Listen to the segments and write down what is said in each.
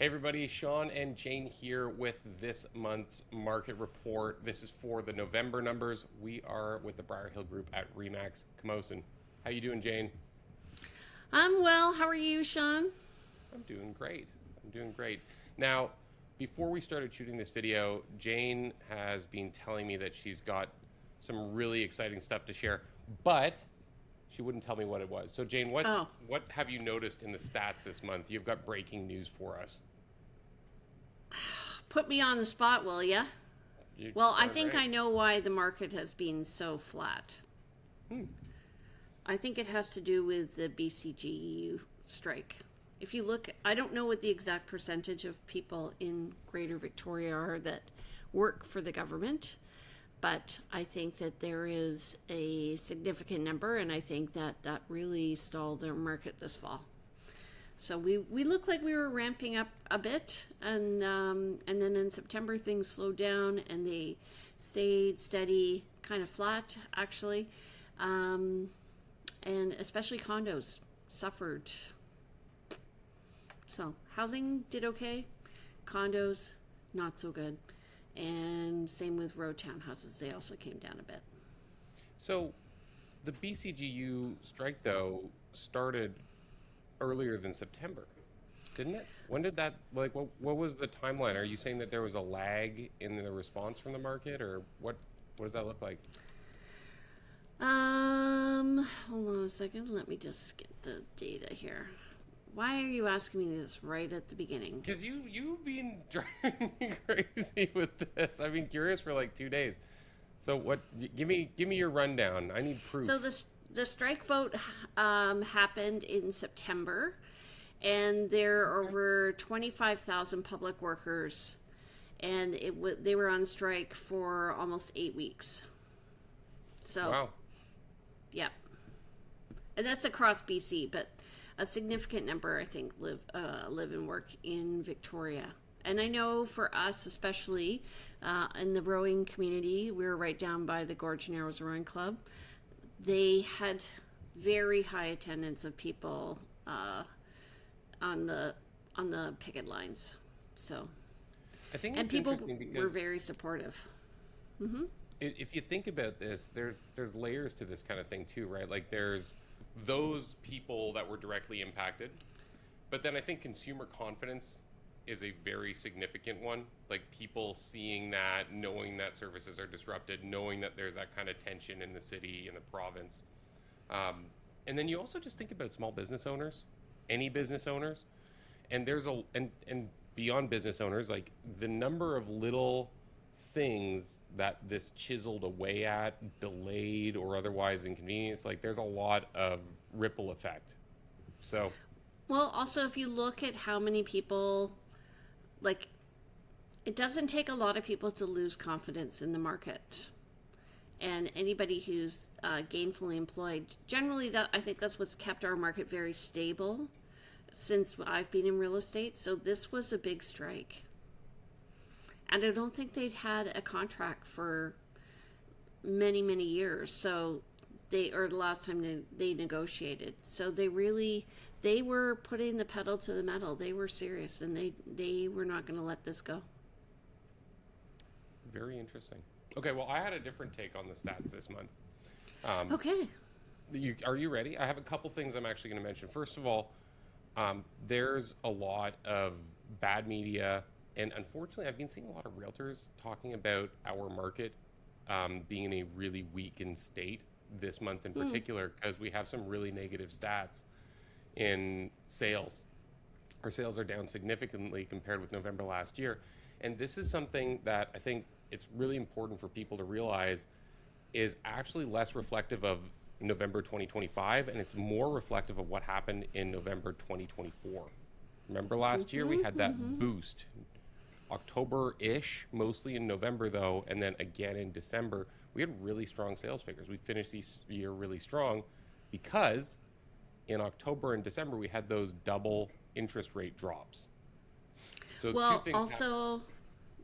Hey everybody, Sean and Jane here with this month's market report. This is for the November numbers. We are with the Briar Hill Group at Remax Camosun. How you doing, Jane? I'm well. How are you, Sean? I'm doing great. I'm doing great. Now, before we started shooting this video, Jane has been telling me that she's got some really exciting stuff to share, but she wouldn't tell me what it was. So Jane, Oh, what have you noticed in the stats this month? You've got breaking news for us. put me on the spot, will ya? You Well, I darn think right. I know why the market has been so flat. Hmm. I think it has to do with the BCGEU strike. If you look, I don't know what the exact percentage of people in Greater Victoria are that work for the government, but I think that there is a significant number, and I think that that really stalled the market this fall. So we looked like we were ramping up a bit, and then in September things slowed down and they stayed steady, kind of flat actually, um, and especially condos suffered. So housing did okay, condos not so good, and same with row townhouses. They also came down a bit. So the BCGU strike, though, started earlier than September, didn't it? When did that, like, what was the timeline? Are you saying that there was a lag in the response from the market, or what does that look like? Hold on a second. Let me just get the data here. Why are you asking me this right at the beginning? Because you've been driving me crazy with this. I've been curious for like 2 days. So give me your rundown. I need So proof. the strike vote happened in September, and there are Okay. over 25,000 public workers, and they were on strike for almost 8 weeks. So Wow. yeah, and that's across BC, but a significant number I think live and work in Victoria. And I know for us, especially in the rowing community, we were right down by the Gorge Narrows Rowing Club. They had very high attendance of people on the picket lines. So, I think and it's people interesting were because very supportive. Mm-hmm. if you think about this, there's layers to this kind of thing too, right? Like there's those people that were directly impacted, but then I think consumer confidence is a very significant one. Like people seeing that, knowing that services are disrupted, knowing that there's that kind of tension in the city, in the province. Um, and then you also just think about small business owners, any business owners, and and beyond business owners, like the number of little things that this chiseled away at, delayed or otherwise inconvenienced, like there's a lot of ripple effect. So, Well, also if you look at how many people like it doesn't take a lot of people to lose confidence in the market. And anybody who's gainfully employed, generally, that I think that's what's kept our market very stable since I've been in real estate. So this was a big strike, and I don't think they'd had a contract for many years. So or the last time they negotiated. So they were putting the pedal to the metal. They were serious, and they were not going to let this go. very interesting. Okay, well, I had a different take on the stats this month. Um, Okay. are you ready? I have a couple things I'm actually going to mention. First of all, there's a lot of bad media, and unfortunately, I've been seeing a lot of realtors talking about our market being in a really weakened state this month in Mm. particular because we have some really negative stats in sales. Our sales are down significantly compared with November last year. And this is something that I think it's really important for people to realize is actually less reflective of November 2025 and it's more reflective of what happened in November 2024. Remember last year we Mm-hmm. had that Mm-hmm. boost October-ish, mostly in November though, and then again in December. We had really strong sales figures. We finished this year really strong because in October and December we had those double interest rate drops. So two Well, things happened. also,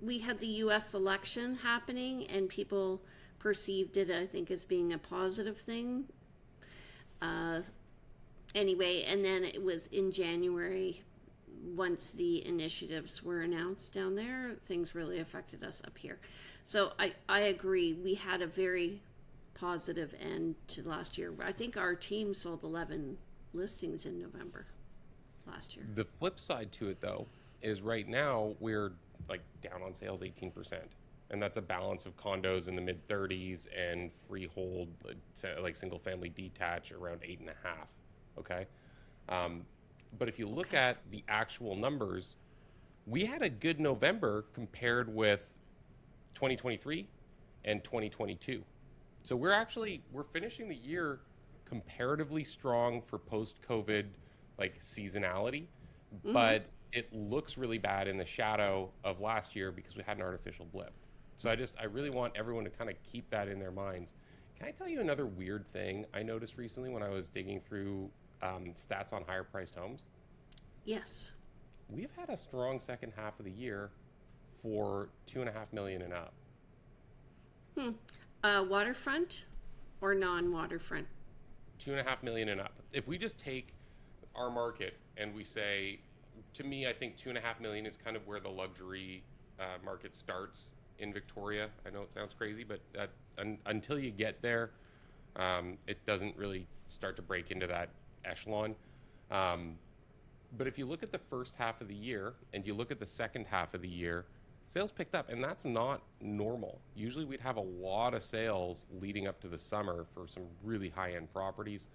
we had the U.S. election happening, and people perceived it, I think, as being a positive thing. Uh, anyway, and then it was in January once the initiatives were announced down there, things really affected us up here. So I agree. We had a very positive end to last year. I think our team sold 11 listings in November last year. The flip side to it, though, is right now we're like down on sales 18%. And that's a balance of condos in the mid 30s and freehold, like single family detached around 8.5. Okay. But if you look at the actual numbers, we had a good November compared with 2023 and 2022. So we're finishing the year comparatively strong for post-COVID like seasonality, but it looks really bad in the shadow of last year because we had an artificial blip. So I really want everyone to kind of keep that in their minds. Can I tell you another weird thing I noticed recently when I was digging through stats on higher priced homes? Yes. We've had a strong second half of the year for 2.5 million and up. Waterfront or non-waterfront? 2.5 million and up. If we just take our market and we say, to me, I think 2.5 million is kind of where the luxury market starts in Victoria. I know it sounds crazy, but until you get there, it doesn't really start to break into that echelon. But if you look at the first half of the year and you look at the second half of the year, sales picked up, and that's not normal. Usually we'd have a lot of sales leading up to the summer for some really high-end properties.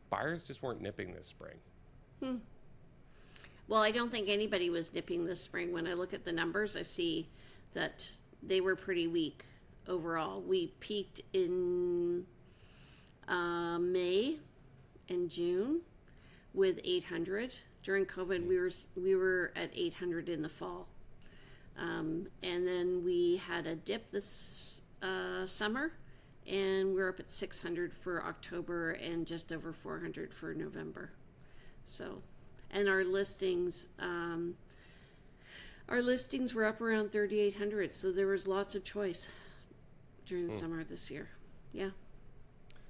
Buyers just weren't nipping this spring. Well, I don't think anybody was nipping this spring. When I look at the numbers, I see that they were pretty weak overall. We peaked in May and June with 800. During COVID, we were at 800 in the fall, and then we had a dip this summer, and we're up at 600 for October and just over 400 for November. So, and our listings were up around 3,800. So there was lots of choice during the summer this year. Yeah.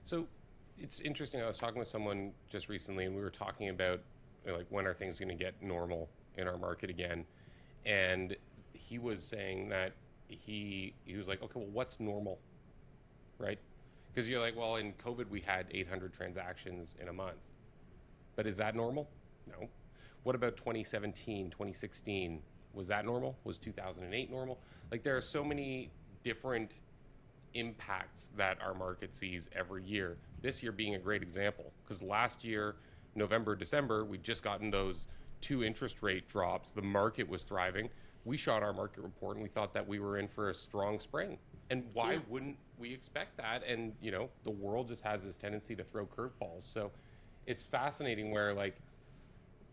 So it's interesting. I was talking with someone just recently, and we were talking about like when are things going to get normal in our market again, and he was saying that he was like, okay, well, what's normal, right? Because you're like, well, in COVID we had 800 transactions in a month, but is that normal? No. What about 2017, 2016? Was that normal? Was 2008 normal? Like, there are so many different impacts that our market sees every year. This year being a great example, because last year, November, December, we'd just gotten those 2 interest rate drops. The market was thriving. We shot our market report and we thought that we were in for a strong spring. And why wouldn't we expect that? And, you know, the world just has this tendency to throw curveballs. So it's fascinating where, like,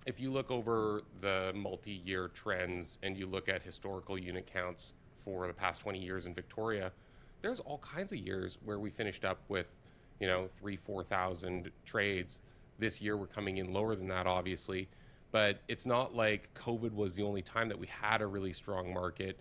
if you look over the multi-year trends and you look at historical unit counts for the past 20 years in Victoria, there's all kinds of years where we finished up with, you know, 3,000-4,000 trades. This year we're coming in lower than that, obviously, but it's not like COVID was the only time that we had a really strong market.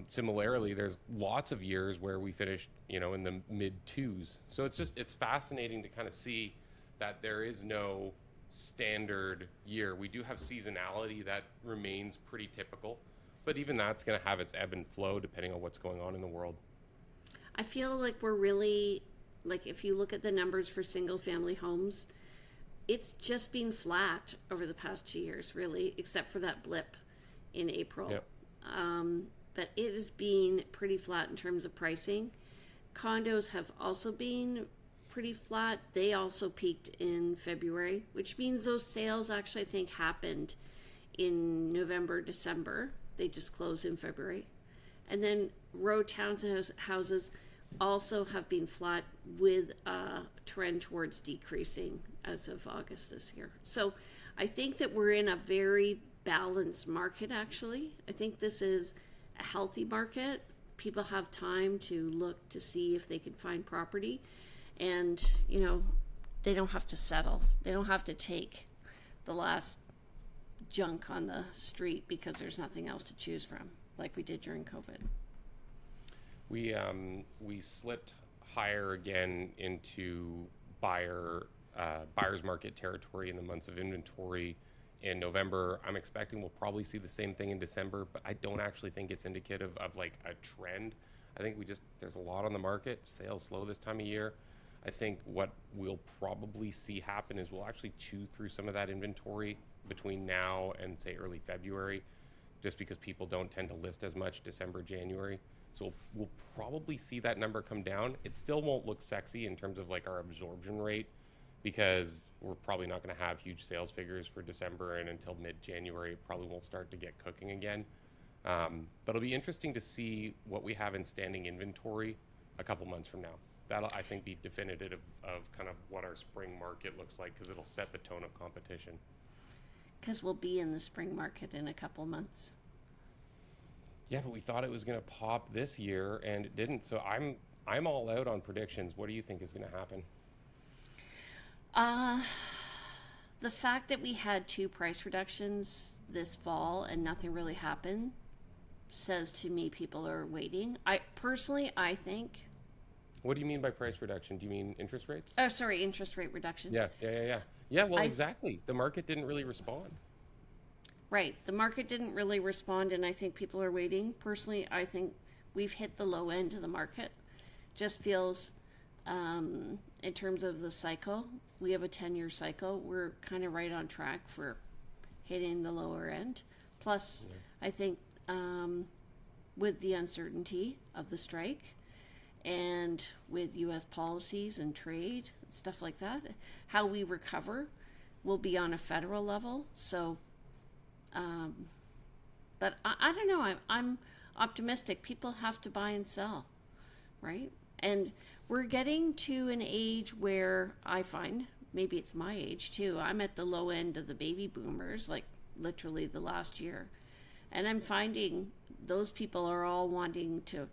Similarly, there's lots of years where we finished, you know, in the mid 2s. So it's fascinating to kind of see that there is no standard year. We do have seasonality that remains pretty typical, but even that's going to have its ebb and flow depending on what's going on in the world. I feel like we're really, like, if you look at the numbers for single family homes, it's just been flat over the past 2 years, really, except for that blip in April. Yep. But it has been pretty flat in terms of pricing. Condos have also been pretty flat. They also peaked in February, which means those sales actually, I think, happened in November, December. They just closed in February. And then row townhouses also have been flat with a trend towards decreasing as of August this year. So I think that we're in a very balanced market, actually. I think this is a healthy market. People have time to look to see if they can find property. And, you know, they don't have to settle. They don't have to take the last junk on the street because there's nothing else to choose from, like we did during COVID. We slipped higher again into buyer's market territory in the months of inventory in November. I'm expecting we'll probably see the same thing in December, but I don't actually think it's indicative of like a trend. I think there's a lot on the market. Sales slow this time of year. I think what we'll probably see happen is we'll actually chew through some of that inventory between now and say early February, just because people don't tend to list as much December, January. So we'll probably see that number come down. It still won't look sexy in terms of like our absorption rate, because we're probably not going to have huge sales figures for December, and until mid-January, it probably won't start to get cooking again. But it'll be interesting to see what we have in standing inventory a couple months from now. That'll, I think, be definitive of kind of what our spring market looks like, because it'll set the tone of competition. Because we'll be in the spring market in a couple months. Yeah, but we thought it was going to pop this year, and it didn't. So I'm all out on predictions. What do you think is going to happen? The fact that we had 2 price reductions this fall and nothing really happened says to me people are waiting. I think. What do you mean by price reduction? Do you mean interest rates? Oh, sorry, interest rate reductions. Yeah. Yeah, well, exactly. The market didn't really respond. Right. The market didn't really respond, and I think people are waiting. Personally, I think we've hit the low end of the market. Just feels, in terms of the cycle, we have a 10-year cycle. We're kind of right on track for hitting the lower end. Plus, I think with the uncertainty of the strike and with U.S. policies and trade, stuff like that, how we recover will be on a federal level. So, but I don't know. I'm optimistic. People have to buy and sell, right? And we're getting to an age where I find, maybe it's my age too, I'm at the low end of the baby boomers, like literally the last year. And I'm finding those people are all wanting to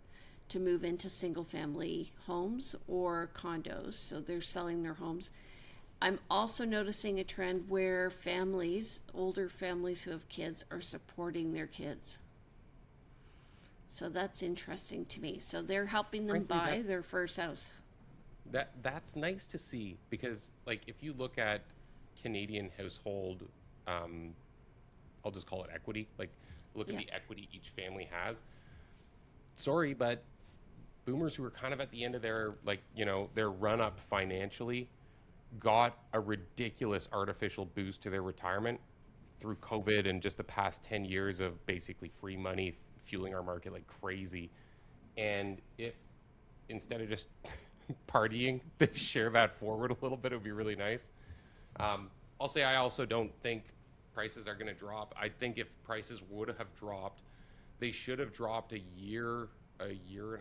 move into single family homes or condos. So they're selling their homes. I'm also noticing a trend where families, older families who have kids, are supporting their kids. So that's interesting to me. So they're helping them buy their first house. That's nice to see, because like if you look at Canadian household, I'll just call it equity. Like look at the equity each family has. Sorry, but boomers who are kind of at the end of their their run up financially got a ridiculous artificial boost to their retirement through COVID and just the past 10 years of basically free money fueling our market like crazy. And if instead of just partying, they share that forward a little bit, it would be really nice. I'll say I also don't think prices are going to drop. I think if prices would have dropped, they should have dropped a year,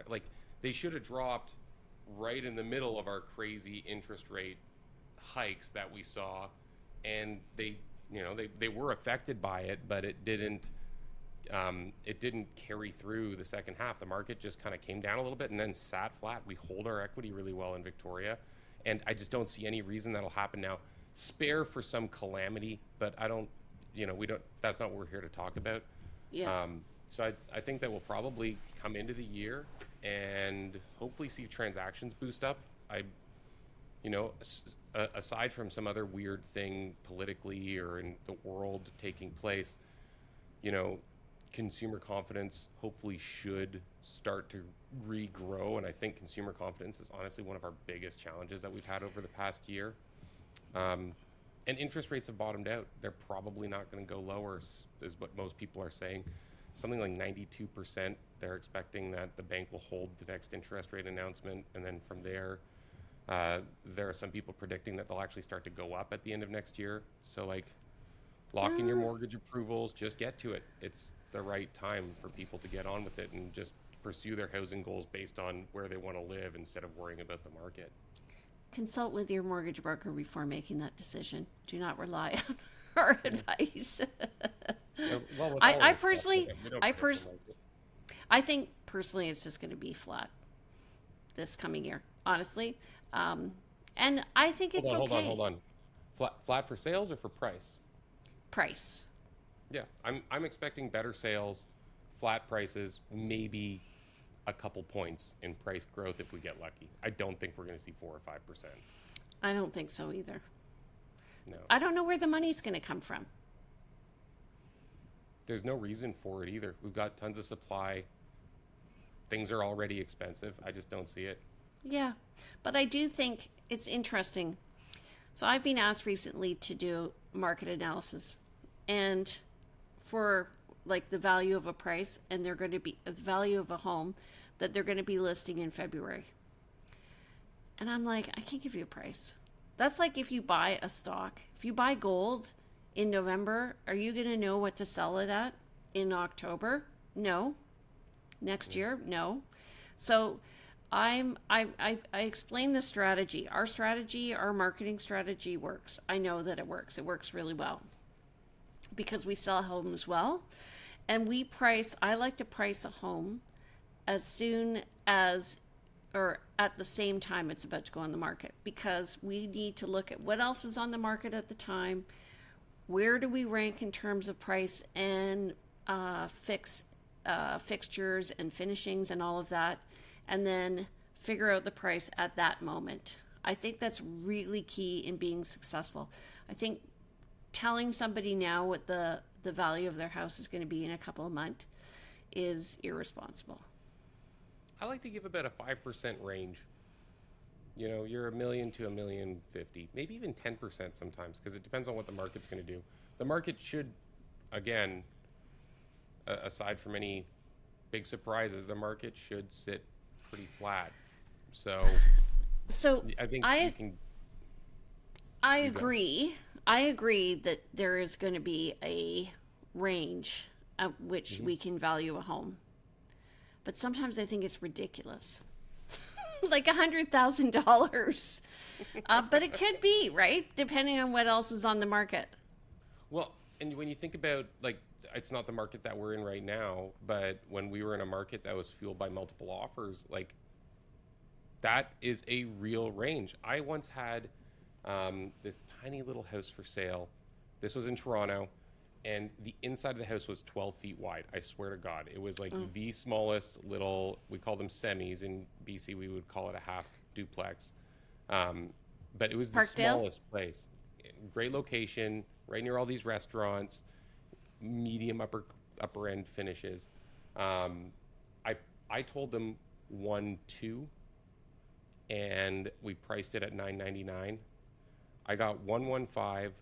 like they should have dropped right in the middle of our crazy interest rate hikes that we saw, and they were affected by it, but it didn't carry through the second half. The market just kind of came down a little bit and then sat flat. We hold our equity really well in Victoria, and I just don't see any reason that'll happen now. Spare for some calamity, but I don't, that's not what we're here to talk about. Yeah. So I think that we'll probably come into the year and hopefully see transactions boost up. Aside from some other weird thing politically or in the world taking place, consumer confidence hopefully should start to regrow. And I think consumer confidence is honestly one of our biggest challenges that we've had over the past year. And interest rates have bottomed out. They're probably not going to go lower, is what most people are saying. Something like 92%, they're expecting that the bank will hold the next interest rate announcement. And then from there, there are some people predicting that they'll actually start to go up at the end of next year. So lock in your mortgage approvals, just get to it. It's the right time for people to get on with it and just pursue their housing goals based on where they want to live instead of worrying about the market. Consult with your mortgage broker before making that decision. Do not rely on our advice. I think personally it's just going to be flat this coming year, honestly. And I think it's okay. Hold on. Flat for sales or for price? Price. Yeah, I'm expecting better sales, flat prices, maybe a couple points in price growth if we get lucky. I don't think we're going to see 4 or 5%. I don't think so either. No. I don't know where the money's going to come from. There's no reason for it either. We've got tons of supply. Things are already expensive. I just don't see it. Yeah. But I do think it's interesting. So I've been asked recently to do market analysis and for like the value of a price, and they're going to be the value of a home that they're going to be listing in February. And I'm like, I can't give you a price. That's like if you buy a stock. If you buy gold in November, are you going to know what to sell it at in October? No. Next year? No. So I explain the strategy. Our strategy, our marketing strategy works. I know that it works. It works really well because we sell homes well, and I like to price a home as soon as or at the same time it's about to go on the market, because we need to look at what else is on the market at the time, where do we rank in terms of price and fixtures and finishings and all of that, and then figure out the price at that moment. I think that's really key in being successful. I think telling somebody now what the value of their house is going to be in a couple of months is irresponsible. I like to give about a 5% range. You know, you're $1 to $1,050,000, maybe even 10% sometimes, because it depends on what the market's going to do. The market should, again, aside from any big surprises, the market should sit pretty flat. So I think you can. I agree. I agree that there is going to be a range at which we can value a home. But sometimes I think it's ridiculous. Like $100,000. But it could be, right? Depending on what else is on the market. Well, and when you think about, like, it's not the market that we're in right now, but when we were in a market that was fueled by multiple offers, like, that is a real range. I once had this tiny little house for sale. This was in Toronto, and the inside of the house was 12 feet wide. I swear to God. It was like the smallest little, we call them semis. In BC, we would call it a half duplex. But it was the smallest place. Great location, right near all these restaurants, medium upper end finishes. I told them 1.2, and we priced it at $999. I got 115,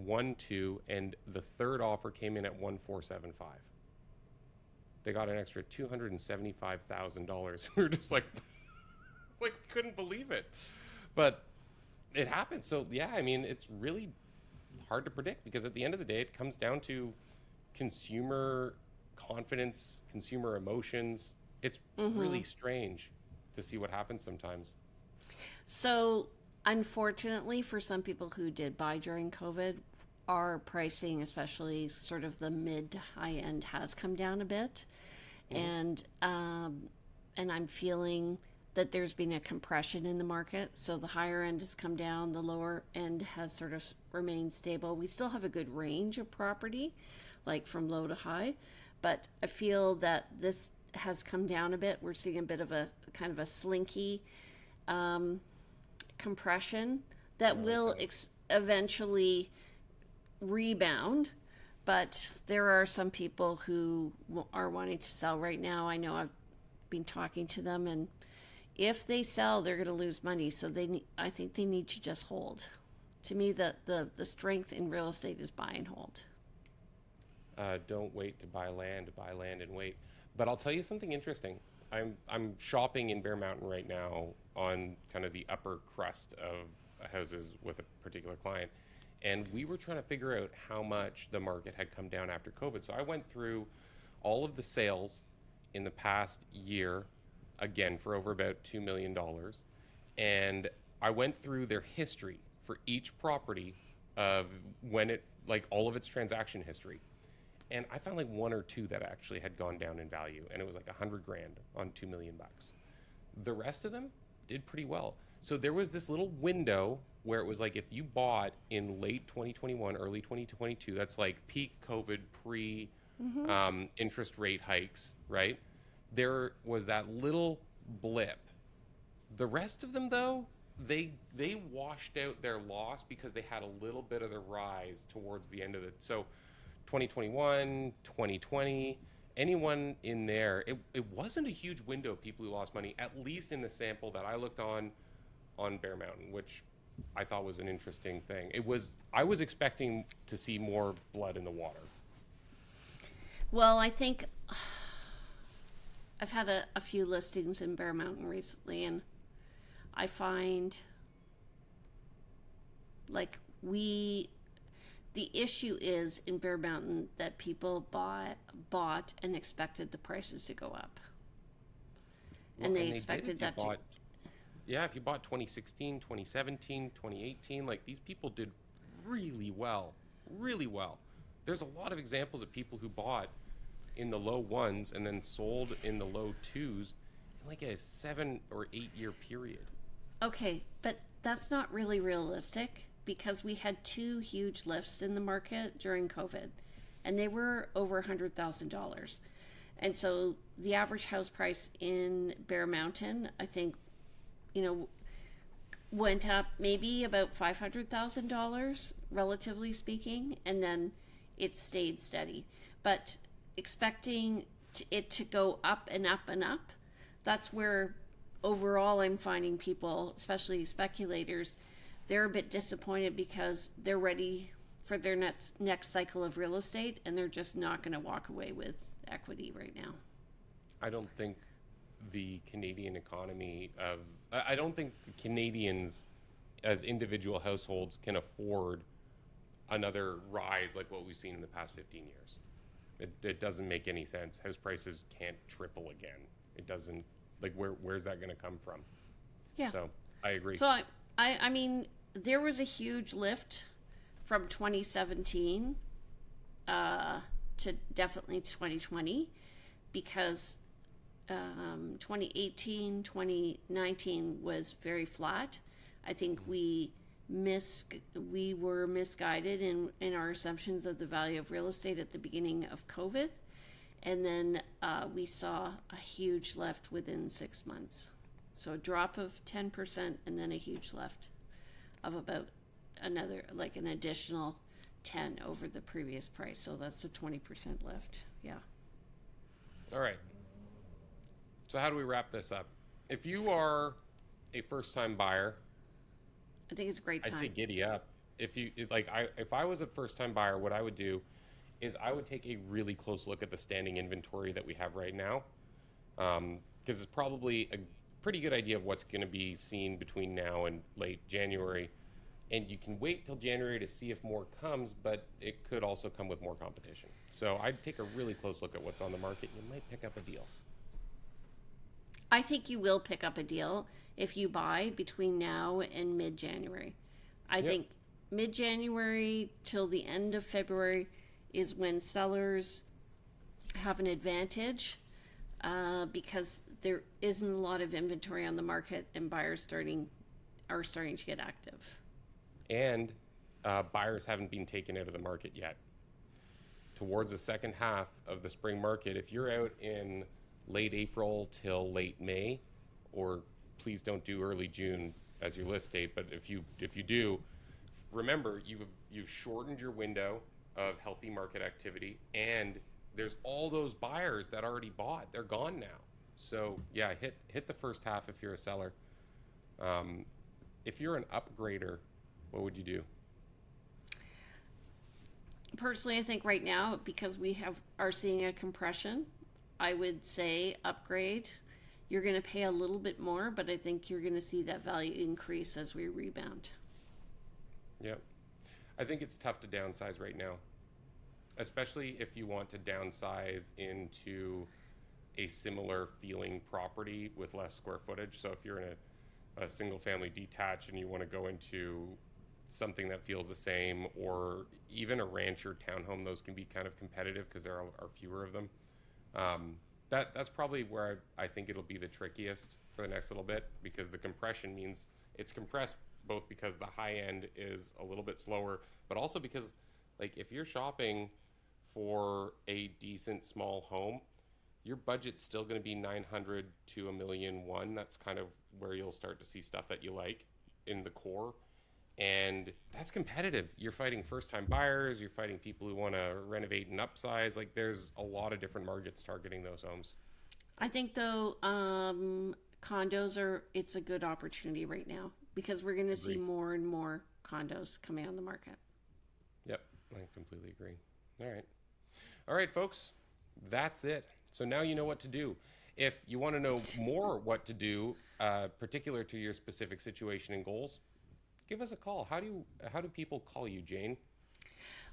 1.2, and the third offer came in at 1,475. They got an extra $275,000. We were just like couldn't believe it, but it happened. So yeah, I mean, it's really hard to predict, because at the end of the day, it comes down to consumer confidence, consumer emotions. It's really strange to see what happens sometimes. So unfortunately, for some people who did buy during COVID, our pricing, especially sort of the mid to high end, has come down a bit. And I'm feeling that there's been a compression in the market. So the higher end has come down, the lower end has sort of remained stable. We still have a good range of property, like from low to high, but I feel that this has come down a bit. We're seeing a bit of a kind of a slinky compression that will eventually rebound. But there are some people who are wanting to sell right now. I know I've been talking to them, and if they sell, they're going to lose money. So I think they need to just hold. To me, the strength in real estate is buy and hold. Don't wait to buy land and wait. But I'll tell you something interesting. I'm shopping in Bear Mountain right now on kind of the upper crust of houses with a particular client. And we were trying to figure out how much the market had come down after COVID. So I went through all of the sales in the past year, again, for over about $2 million. And I went through their history for each property of when it, like all of its transaction history. And I found like one or two that actually had gone down in value, and it was like $100,000 on $2 million. The rest of them did pretty well. So there was this little window where it was like, if you bought in late 2021, early 2022, that's like peak COVID, pre interest rate hikes, right? There was that little blip. The rest of them, though, they washed out their loss because they had a little bit of the rise towards the end of it. So 2021, 2020, anyone in there, it wasn't a huge window of people who lost money, at least in the sample that I looked on Bear Mountain, which I thought was an interesting thing. I was expecting to see more blood in the water. Well, I think I've had a few listings in Bear Mountain recently, and I find like the issue is in Bear Mountain that people bought and expected the prices to go up, and Well, they and they did expected if you that bought, yeah, if you bought 2016, 2017, 2018, like these people did really well, really well. There's a lot of examples of people who bought in the low ones and then sold in the low twos in like a 7 or 8 year period. Okay, but that's not really realistic because we had two huge lifts in the market during COVID, and they were over $100,000. And so the average house price in Bear Mountain, I think, you know, went up maybe about $500,000, relatively speaking, and then it stayed steady. But expecting it to go up and up and up, that's where overall I'm finding people, especially speculators, they're a bit disappointed because they're ready for their next cycle of real estate, and they're just not going to walk away with equity right now. I don't think the Canadian economy of I don't think the Canadians as individual households can afford another rise like what we've seen in the past 15 years. It doesn't make any sense. House prices can't triple again. It doesn't, like, where's that going to come from? Yeah. So I agree. So I mean, there was a huge lift from 2017 to definitely 2020 because 2018, 2019 was very flat. I think we were misguided in our assumptions of the value of real estate at the beginning of COVID, and then we saw a huge lift within 6 months. So a drop of 10% and then a huge lift of about another, like an additional 10 over the previous price. So that's a 20% lift. Yeah. All right. So how do we wrap this up? If you are a first-time buyer, I think it's a great I time. say giddy up. If I was a first-time buyer, what I would do is I would take a really close look at the standing inventory that we have right now, because it's probably a pretty good idea of what's going to be seen between now and late January. And you can wait till January to see if more comes, but it could also come with more competition. So I'd take a really close look at what's on the market. You might pick up a deal. I think you will pick up a deal if you buy between now and mid-January. I think mid-January till the end of February is when sellers have an advantage because there isn't a lot of inventory on the market and buyers are starting to get active. And buyers haven't been taken out of the market yet. Towards the second half of the spring market, if you're out in late April till late May, or please don't do early June as your list date, but if you do, remember you've shortened your window of healthy market activity, and there's all those buyers that already bought. They're gone now. So yeah, hit the first half if you're a seller. If you're an upgrader, what would you do? Personally, I think right now, because we are seeing a compression, I would say upgrade. You're going to pay a little bit more, but I think you're going to see that value increase as we rebound. Yeah. I think it's tough to downsize right now, especially if you want to downsize into a similar feeling property with less square footage. So if you're in a single family detached and you want to go into something that feels the same, or even a ranch or townhome, those can be kind of competitive because there are fewer of them. That's probably where I think it'll be the trickiest for the next little bit, because the compression means it's compressed both because the high end is a little bit slower, but also because, like, if you're shopping for a decent small home, your budget's still going to be 900 to $1,000,001. That's kind of where you'll start to see stuff that you like in the core. And that's competitive. You're fighting first-time buyers. You're fighting people who want to renovate and upsize. Like, there's a lot of different markets targeting those homes. I think though, condos it's a good opportunity right now because we're going to see Agreed. more and more condos coming on the market. Yep, I completely agree. All right, folks, that's it. So now you know what to do. If you want to know more what to do, particular to your specific situation and goals, give us a call. How do people call you, Jane?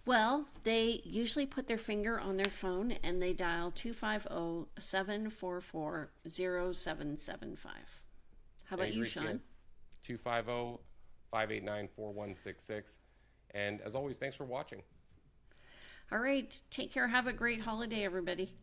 Well, they usually put their finger on their phone and they dial 250-744-0775. How about you, Sean? 250-589-4166. And as always, thanks for watching. All right. Take care. Have a great holiday, everybody.